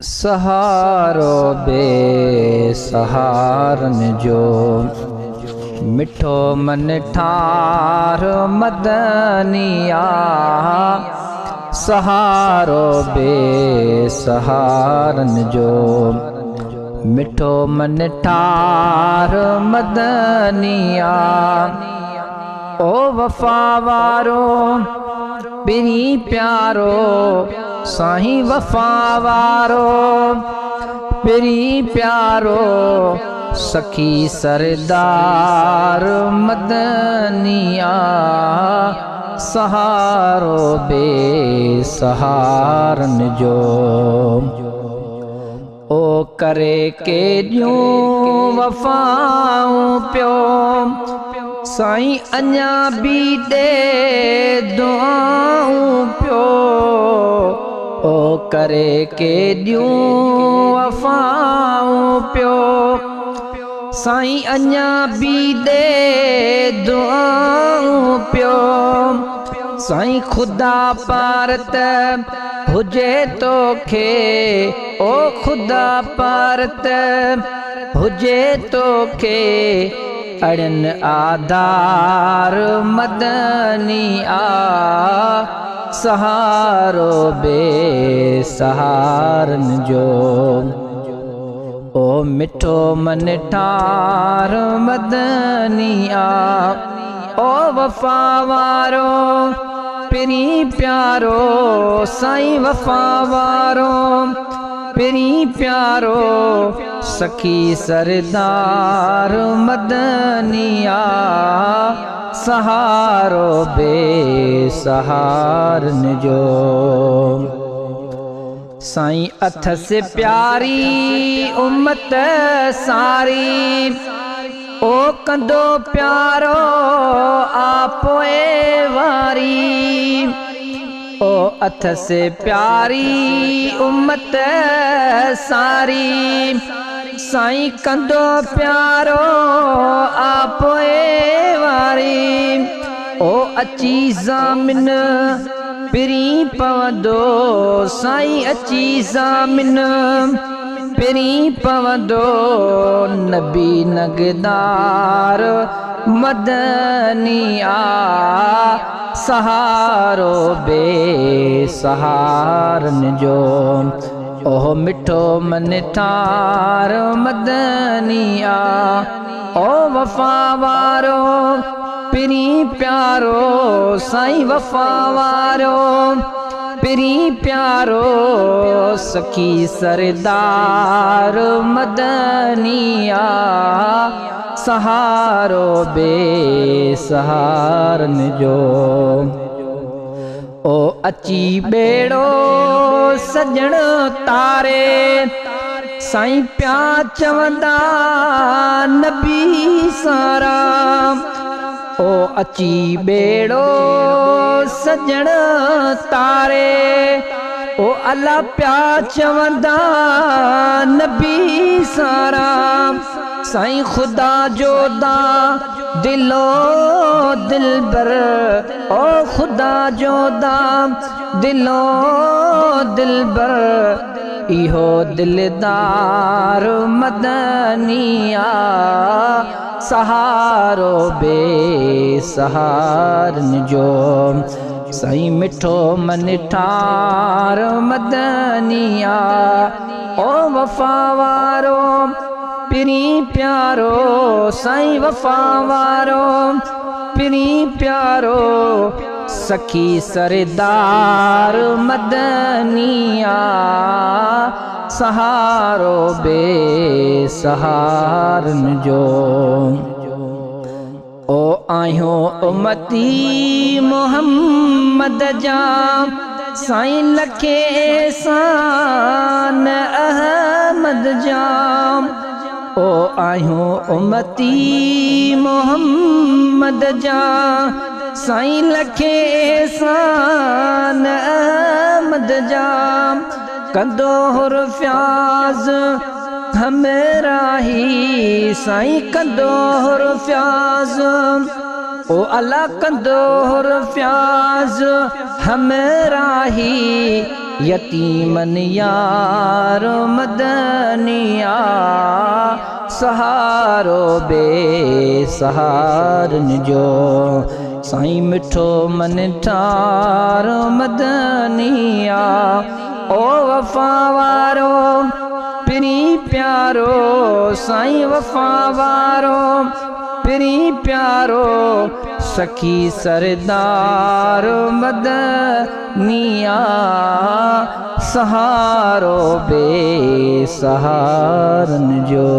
सहारो बेसहारन जो मिठो मन ठार मदनिया। सहारो बेसहारन जो मिठो मन ठार मदनिया। ओ वफा वारो बिनी प्यारो साईं वफा वारो बिनी प्यारो सखी सरदार मदनिया। सहारो बेसहारन जो ओ करे के ॾियूं वफ़ाऊं पियो साईं अञा बि ॾे दुआऊं पियो। ओ करे के ॾियूं वफ़ाऊं पियो साईं अञा बि ॾे दुआऊं पियो। साईं ख़ुदा पार त हुजे तोखे ओ ख़ुदा पार त हुजे तोखे अड़ियन आधार मदनिया। सहारो बेसहारन जो ओ मिठो मन ठार मदनिया। ओ वफा वारो पिरी प्यारो साईं वफा वारो पिरी प्यारो सखी सरदार मदनिया। सहारो बेसहारन जो साईं अथ से प्यारी उम्मत सारी ओ कंदो प्यारो आपोए वारी। ओ अथ से प्यारी उम्मत सारी साईं कंदो प्यारो आपोए वारी। ओ अची ज़ामिन पिरी पवंदो साईं अची ज़ामिन पिरी पवंदो नबी नगदार मदनिया। सहारो बेसहारन जो ओह मिठो मन ठार मदनिया। ओ वफा वारो पिरी प्यारो साईं वफा वारो पिरी प्यारो सखी सरदार मदनिया। सहारो बेसहारन जो ओ अची बेड़ो सजण तारे साईं प्या चवंदा नबी सारा। ओ अची बेड़ो सजण तारे ओ अल्लाह प्या चवंदा नबी सारा। साईं ख़ुदा जोदा दिलो दिलबर ओ ख़ुदा जोदा दिलो दिलबर इहो दिलदार मदनिया। सहारो बेसहारन जो साईं मिठो मन ठार मदनिया। ओ वफा वारो पिरी प्यारो साईं वफा वारो पिरी प्यारो सखी सरदार मदनिया। सहारो बेसहारन जो ओ आहियो उम्मती मोहम्मद जा साईं लखे एहसान अहमद जा। ओ आहियो उम्मती मोहम्मद जा साईं लखे एहसान अहमद जा। कंदो हुर फ्याज़ हमराही साईं कंदो हुर फ्याज़ ओ अल्लाह कंदो हुर फ्याज़ हमराही यतीमन यार मदनिया सहारो बेसहारन जो साईं मिठो मन ठार मदनिया ओ वफ़ा वारो पिरी प्यारो साईं वफ़ा वारो पिरी प्यारो सखी सरदार मदनिया सहारो बेसहारन जो।